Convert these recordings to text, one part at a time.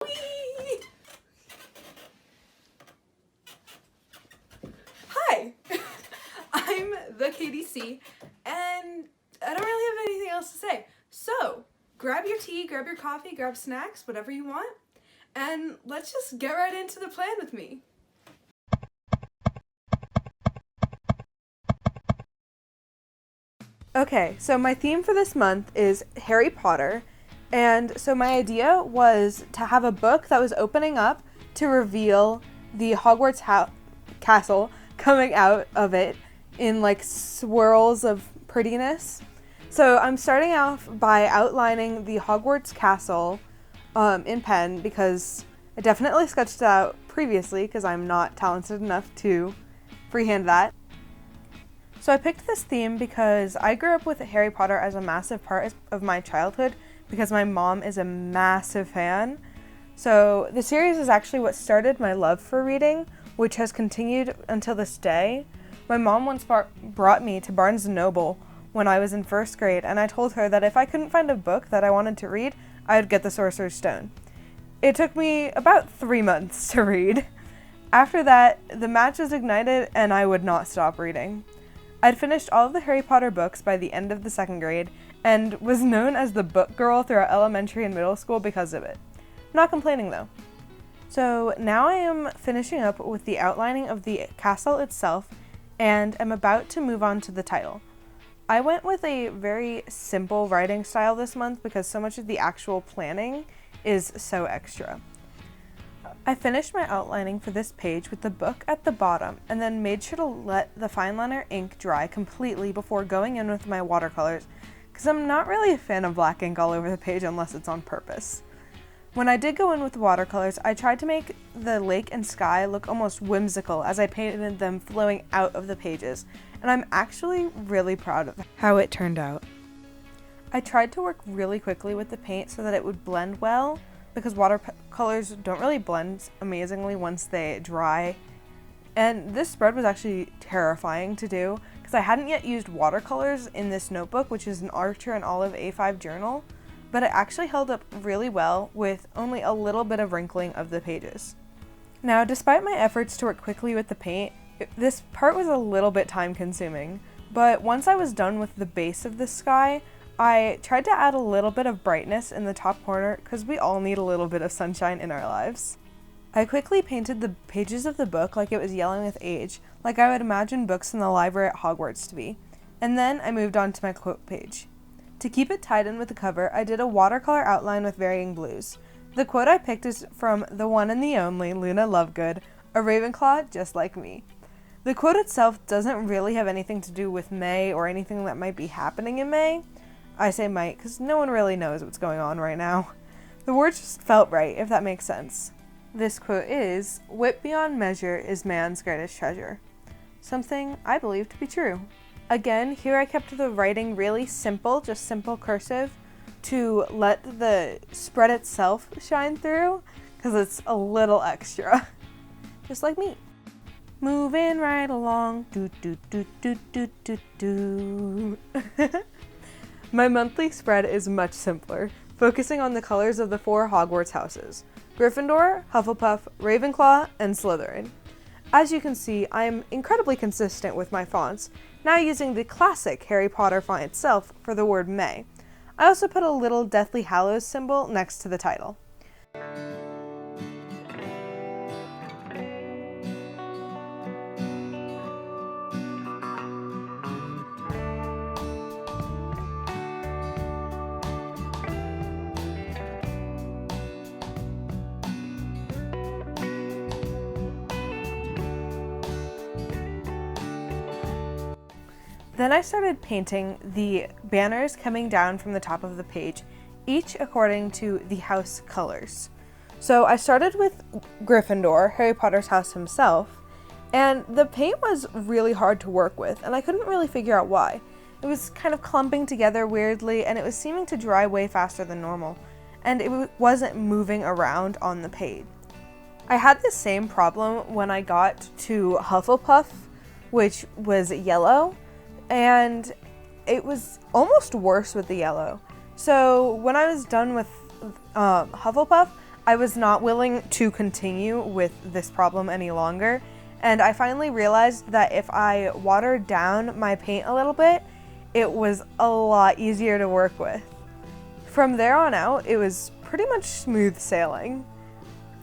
Whee! Hi, I'm the KDC, and I don't really have anything else to say. So, grab your tea, grab your coffee, grab snacks, whatever you want, and let's just get right into the plan with me. Okay, so my theme for this month is Harry Potter, and so my idea was to have a book that was opening up to reveal the Hogwarts castle coming out of it in like swirls of prettiness. So I'm starting off by outlining the Hogwarts castle in pen because I definitely sketched it out previously because I'm not talented enough to freehand that. So I picked this theme because I grew up with Harry Potter as a massive part of my childhood because my mom is a massive fan. So the series is actually what started my love for reading, which has continued until this day. My mom once brought me to Barnes & Noble when I was in first grade, and I told her that if I couldn't find a book that I wanted to read, I would get the Sorcerer's Stone. It took me about 3 months to read. After that, the match was ignited and I would not stop reading. I'd finished all of the Harry Potter books by the end of the second grade and was known as the book girl throughout elementary and middle school because of it. Not complaining though. So now I am finishing up with the outlining of the castle itself and am about to move on to the title. I went with a very simple writing style this month because so much of the actual planning is so extra. I finished my outlining for this page with the book at the bottom and then made sure to let the fine liner ink dry completely before going in with my watercolors because I'm not really a fan of black ink all over the page unless it's on purpose. When I did go in with the watercolors, I tried to make the lake and sky look almost whimsical as I painted them flowing out of the pages, and I'm actually really proud of how it turned out. I tried to work really quickly with the paint so that it would blend well, because watercolors don't really blend amazingly once they dry. And this spread was actually terrifying to do because I hadn't yet used watercolors in this notebook, which is an Archer and Olive A5 journal, but it actually held up really well with only a little bit of wrinkling of the pages. Now, despite my efforts to work quickly with the paint, this part was a little bit time consuming, but once I was done with the base of the sky, I tried to add a little bit of brightness in the top corner because we all need a little bit of sunshine in our lives. I quickly painted the pages of the book like it was yellowing with age, like I would imagine books in the library at Hogwarts to be, and then I moved on to my quote page. To keep it tied in with the cover, I did a watercolor outline with varying blues. The quote I picked is from the one and the only Luna Lovegood, a Ravenclaw just like me. The quote itself doesn't really have anything to do with May or anything that might be happening in May. I say might because no one really knows what's going on right now. The words just felt right, if that makes sense. This quote is, "Wit beyond measure is man's greatest treasure." Something I believe to be true. Again, here I kept the writing really simple, just simple cursive, to let the spread itself shine through, because it's a little extra. Just like me. Moving right along, do do do do do do do. My monthly spread is much simpler, focusing on the colors of the 4 Hogwarts houses: Gryffindor, Hufflepuff, Ravenclaw, and Slytherin. As you can see, I am incredibly consistent with my fonts, now using the classic Harry Potter font itself for the word May. I also put a little Deathly Hallows symbol next to the title. Then I started painting the banners coming down from the top of the page, each according to the house colors. So I started with Gryffindor, Harry Potter's house himself, and the paint was really hard to work with, and I couldn't really figure out why. It was kind of clumping together weirdly, and it was seeming to dry way faster than normal, and it wasn't moving around on the page. I had the same problem when I got to Hufflepuff, which was yellow, and it was almost worse with the yellow. So when I was done with Hufflepuff, I was not willing to continue with this problem any longer, and I finally realized that if I watered down my paint a little bit, it was a lot easier to work with. From there on out, it was pretty much smooth sailing.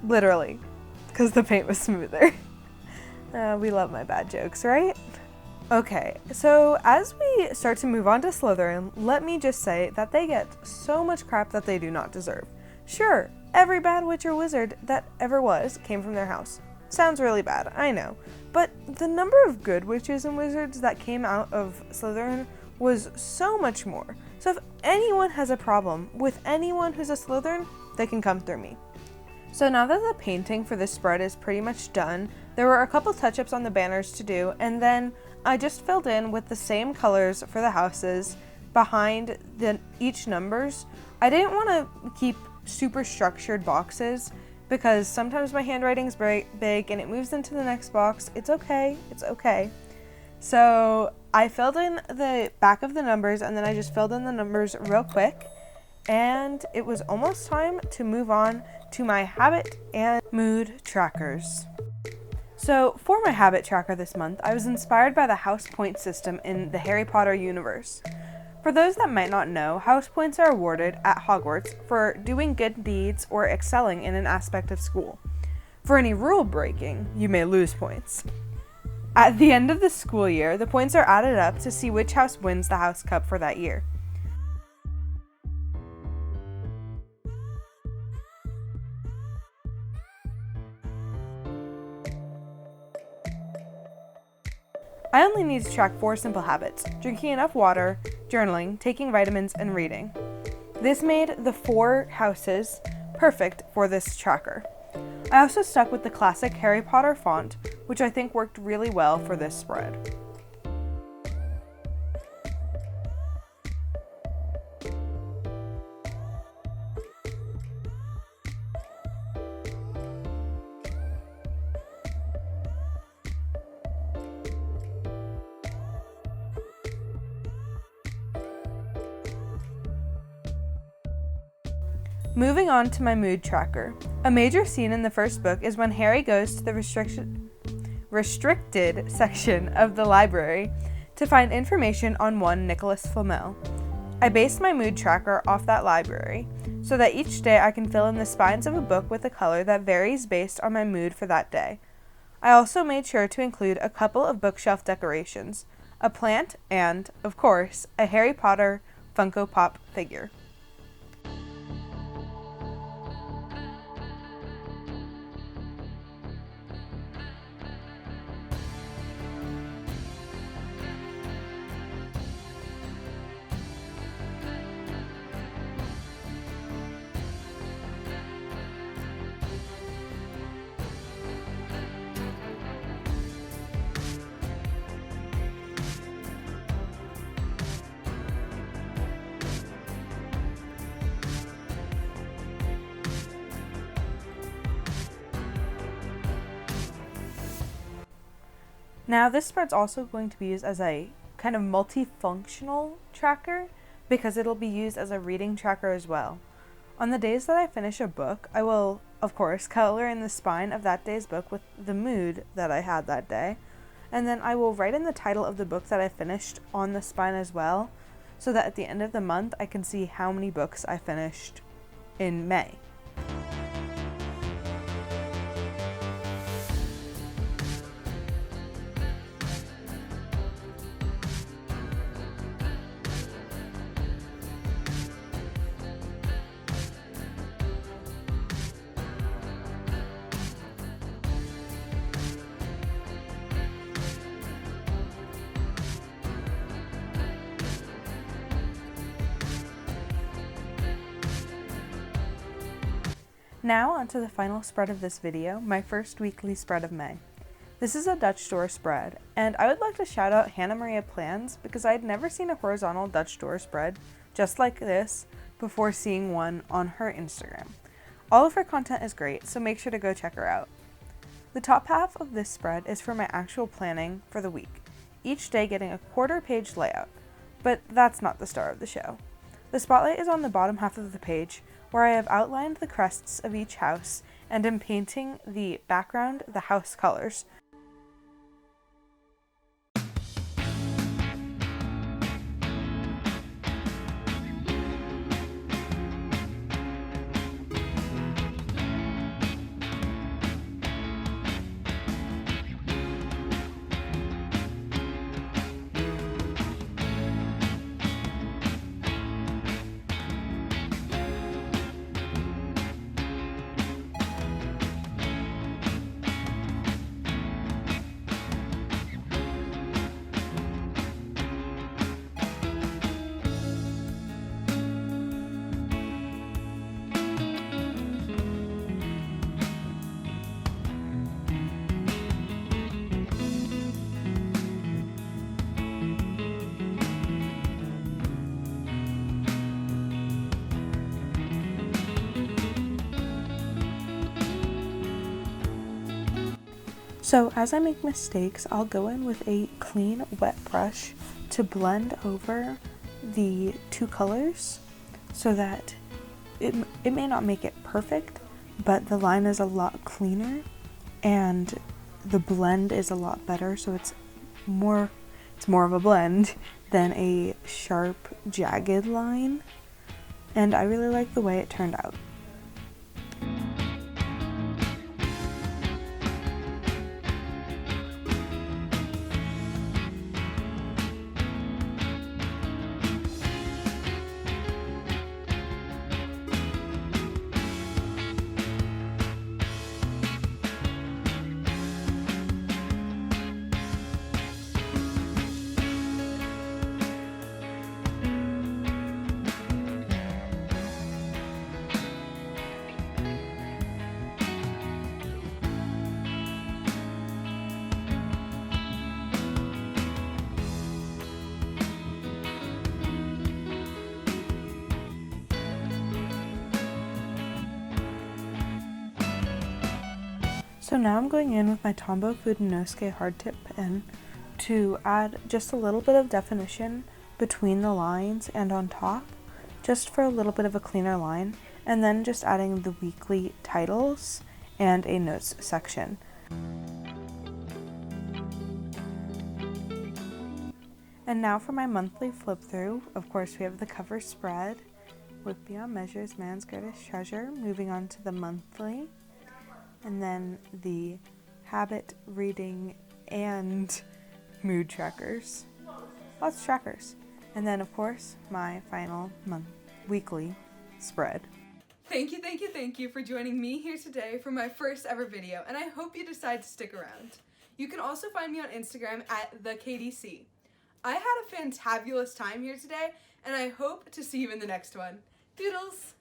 Literally, because the paint was smoother. We love my bad jokes, right? Okay, so as we start to move on to Slytherin, let me just say that they get so much crap that they do not deserve. Sure, every bad witch or wizard that ever was came from their house. Sounds really bad, I know. But the number of good witches and wizards that came out of Slytherin was so much more. So if anyone has a problem with anyone who's a Slytherin, they can come through me. So now that the painting for this spread is pretty much done, there were a couple touch-ups on the banners to do, and then I just filled in with the same colors for the houses behind each numbers. I didn't want to keep super structured boxes because sometimes my handwriting's very big and it moves into the next box. It's okay. So I filled in the back of the numbers, and then I just filled in the numbers real quick, and it was almost time to move on to my habit and mood trackers. So for my habit tracker this month, I was inspired by the house point system in the Harry Potter universe. For those that might not know, house points are awarded at Hogwarts for doing good deeds or excelling in an aspect of school. For any rule breaking, you may lose points. At the end of the school year, the points are added up to see which house wins the house cup for that year. I only need to track 4 simple habits: drinking enough water, journaling, taking vitamins, and reading. This made the 4 houses perfect for this tracker. I also stuck with the classic Harry Potter font, which I think worked really well for this spread. Moving on to my mood tracker. A major scene in the first book is when Harry goes to the restricted section of the library to find information on one Nicholas Flamel. I based my mood tracker off that library so that each day I can fill in the spines of a book with a color that varies based on my mood for that day. I also made sure to include a couple of bookshelf decorations, a plant, and, of course, a Harry Potter Funko Pop figure. Now this spread's also going to be used as a kind of multifunctional tracker because it'll be used as a reading tracker as well. On the days that I finish a book, I will, of course, color in the spine of that day's book with the mood that I had that day, and then I will write in the title of the book that I finished on the spine as well, so that at the end of the month I can see how many books I finished in May. Now onto the final spread of this video, my first weekly spread of May. This is a Dutch door spread, and I would like to shout out Hannah Maria Plans because I had never seen a horizontal Dutch door spread just like this before seeing one on her Instagram. All of her content is great, so make sure to go check her out. The top half of this spread is for my actual planning for the week, each day getting a quarter-page layout, but that's not the star of the show. The spotlight is on the bottom half of the page, where I have outlined the crests of each house and am painting the background, the house colors. So as I make mistakes, I'll go in with a clean wet brush to blend over the two colors so that it may not make it perfect, but the line is a lot cleaner and the blend is a lot better, so it's more of a blend than a sharp, jagged line. And I really like the way it turned out. So now I'm going in with my Tombow Fudenosuke hardtip pen to add just a little bit of definition between the lines and on top, just for a little bit of a cleaner line, and then just adding the weekly titles and a notes section. And now for my monthly flip through. Of course, we have the cover spread with Beyond Measures, Man's Greatest Treasure, moving on to the monthly, and then the habit, reading, and mood trackers. Lots of trackers. And then, of course, my final weekly spread. Thank you for joining me here today for my first ever video, and I hope you decide to stick around. You can also find me on Instagram at @thekdc. I had a fantabulous time here today, and I hope to see you in the next one. Doodles!